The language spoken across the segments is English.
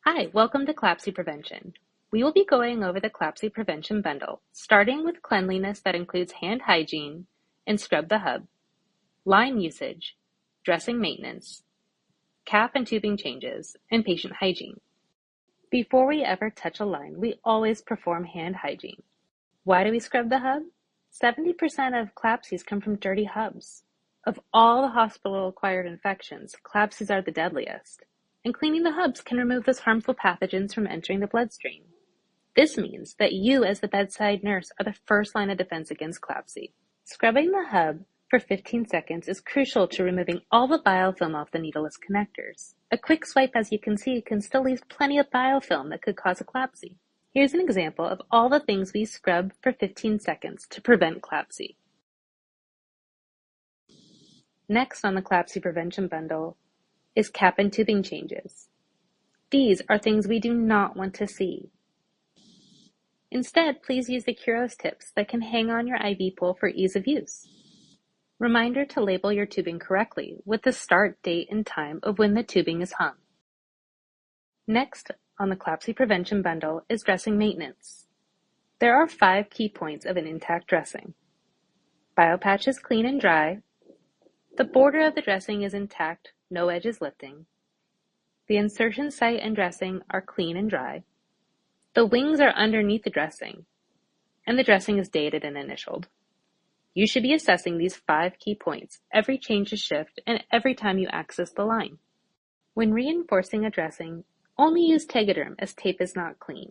Hi, welcome to Clabsi Prevention. We will be going over the Clabsi Prevention Bundle, starting with cleanliness that includes hand hygiene and scrub the hub, line usage, dressing maintenance, cap and tubing changes, and patient hygiene. Before we ever touch a line, we always perform hand hygiene. Why do we scrub the hub? 70% of CLABSIs come from dirty hubs. Of all the hospital-acquired infections, CLABSIs are the deadliest, and cleaning the hubs can remove those harmful pathogens from entering the bloodstream. This means that you, as the bedside nurse, are the first line of defense against CLABSI. Scrubbing the hub for 15 seconds is crucial to removing all the biofilm off the needleless connectors. A quick swipe, as you can see, can still leave plenty of biofilm that could cause a CLABSI. Here's an example of all the things we scrub for 15 seconds to prevent CLABSI. Next on the CLABSI Prevention Bundle is cap and tubing changes. These are things we do not want to see. Instead, please use the Curos tips that can hang on your IV pole for ease of use. Reminder to label your tubing correctly with the start date and time of when the tubing is hung. Next on the CLABSI Prevention Bundle is dressing maintenance. There are 5 key points of an intact dressing. Biopatch is clean and dry. The border of the dressing is intact, no edges lifting. The insertion site and dressing are clean and dry. The wings are underneath the dressing, and the dressing is dated and initialed. You should be assessing these 5 key points every change of shift and every time you access the line. When reinforcing a dressing, only use Tegaderm as tape is not clean.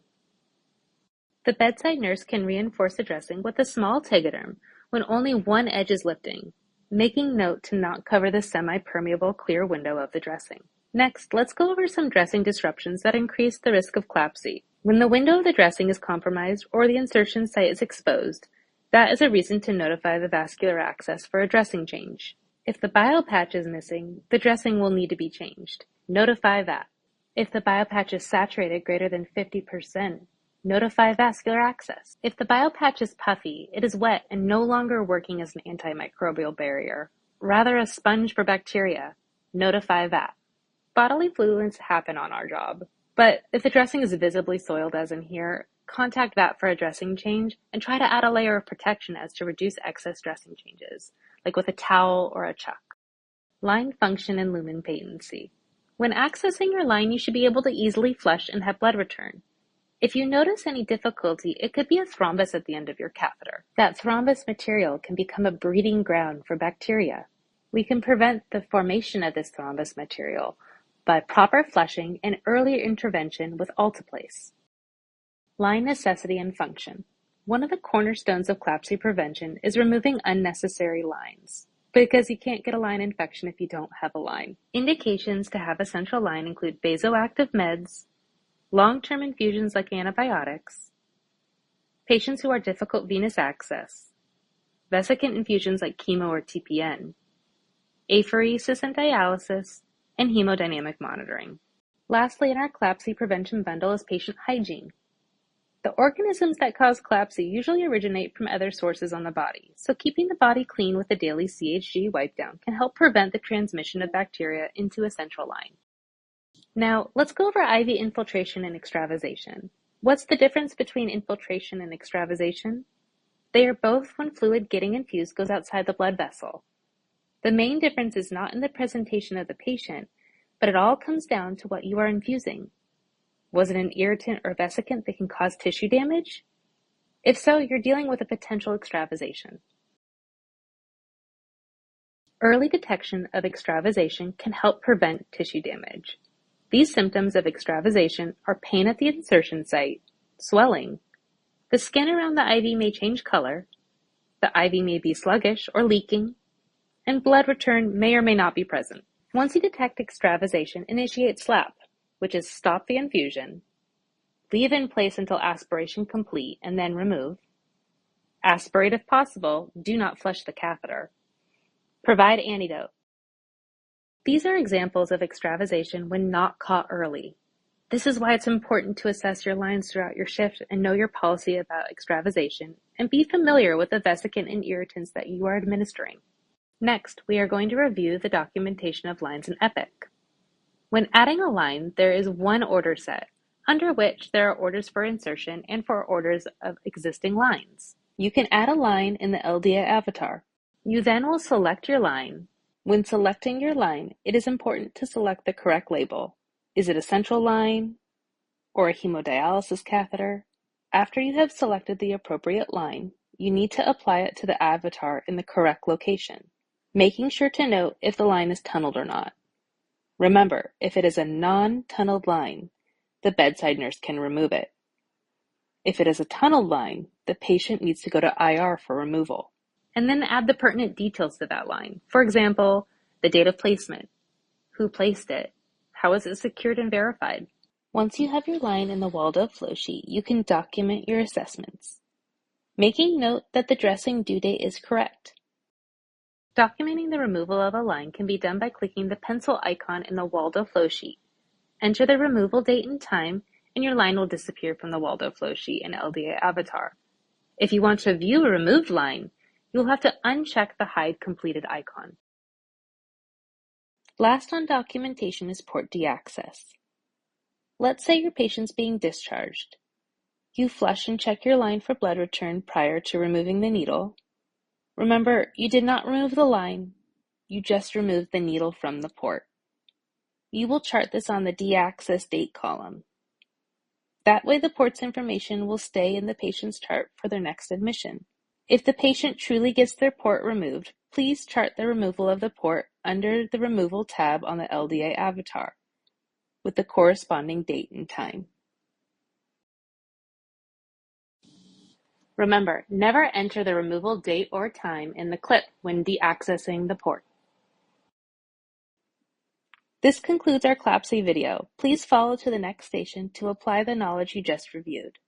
The bedside nurse can reinforce the dressing with a small Tegaderm when only one edge is lifting, making note to not cover the semi-permeable clear window of the dressing. Next, let's go over some dressing disruptions that increase the risk of CLABSI. When the window of the dressing is compromised or the insertion site is exposed, that is a reason to notify the vascular access for a dressing change. If the biopatch is missing, the dressing will need to be changed. Notify that. If the biopatch is saturated greater than 50%, notify vascular access. If the biopatch is puffy, it is wet and no longer working as an antimicrobial barrier, rather a sponge for bacteria, notify that. Bodily fluids happen on our job, but if the dressing is visibly soiled as in here, contact that for a dressing change and try to add a layer of protection as to reduce excess dressing changes, like with a towel or a chuck. Line function and lumen patency. When accessing your line, you should be able to easily flush and have blood return. If you notice any difficulty, it could be a thrombus at the end of your catheter. That thrombus material can become a breeding ground for bacteria. We can prevent the formation of this thrombus material by proper flushing and earlier intervention with Alteplase. Line necessity and function. One of the cornerstones of CLABSI prevention is removing unnecessary lines, because you can't get a line infection if you don't have a line. Indications to have a central line include vasoactive meds, long-term infusions like antibiotics, patients who are difficult venous access, vesicant infusions like chemo or TPN, apheresis and dialysis, and hemodynamic monitoring. Lastly, in our CLABSI prevention bundle is patient hygiene. The organisms that cause CLABSI usually originate from other sources on the body, so keeping the body clean with a daily CHG wipe down can help prevent the transmission of bacteria into a central line. Now, let's go over IV infiltration and extravasation. What's the difference between infiltration and extravasation? They are both when fluid getting infused goes outside the blood vessel. The main difference is not in the presentation of the patient, but it all comes down to what you are infusing. Was it an irritant or vesicant that can cause tissue damage? If so, you're dealing with a potential extravasation. Early detection of extravasation can help prevent tissue damage. These symptoms of extravasation are pain at the insertion site, swelling, the skin around the IV may change color, the IV may be sluggish or leaking, and blood return may or may not be present. Once you detect extravasation, initiate SLAP, which is stop the infusion, leave in place until aspiration complete, and then remove. Aspirate if possible, do not flush the catheter. Provide antidote. These are examples of extravasation when not caught early. This is why it's important to assess your lines throughout your shift and know your policy about extravasation, and be familiar with the vesicant and irritants that you are administering. Next, we are going to review the documentation of lines in EPIC. When adding a line, there is one order set, under which there are orders for insertion and for orders of existing lines. You can add a line in the LDA avatar. You then will select your line. When selecting your line, it is important to select the correct label. Is it a central line or a hemodialysis catheter? After you have selected the appropriate line, you need to apply it to the avatar in the correct location, making sure to note if the line is tunneled or not. Remember, if it is a non-tunneled line, the bedside nurse can remove it. If it is a tunneled line, the patient needs to go to IR for removal. And then add the pertinent details to that line. For example, the date of placement, who placed it, how is it secured and verified. Once you have your line in the Waldo flowsheet, you can document your assessments, making note that the dressing due date is correct. Documenting the removal of a line can be done by clicking the pencil icon in the Waldo flowsheet. Enter the removal date and time, and your line will disappear from the Waldo flowsheet and LDA avatar. If you want to view a removed line, you'll have to uncheck the Hide Completed icon. Last on documentation is Port D access. Let's say your patient's being discharged. You flush and check your line for blood return prior to removing the needle. Remember, you did not remove the line, you just removed the needle from the port. You will chart this on the D-access date column. That way the port's information will stay in the patient's chart for their next admission. If the patient truly gets their port removed, please chart the removal of the port under the Removal tab on the LDA avatar, with the corresponding date and time. Remember, never enter the removal date or time in the clip when de-accessing the port. This concludes our Clabsi video. Please follow to the next station to apply the knowledge you just reviewed.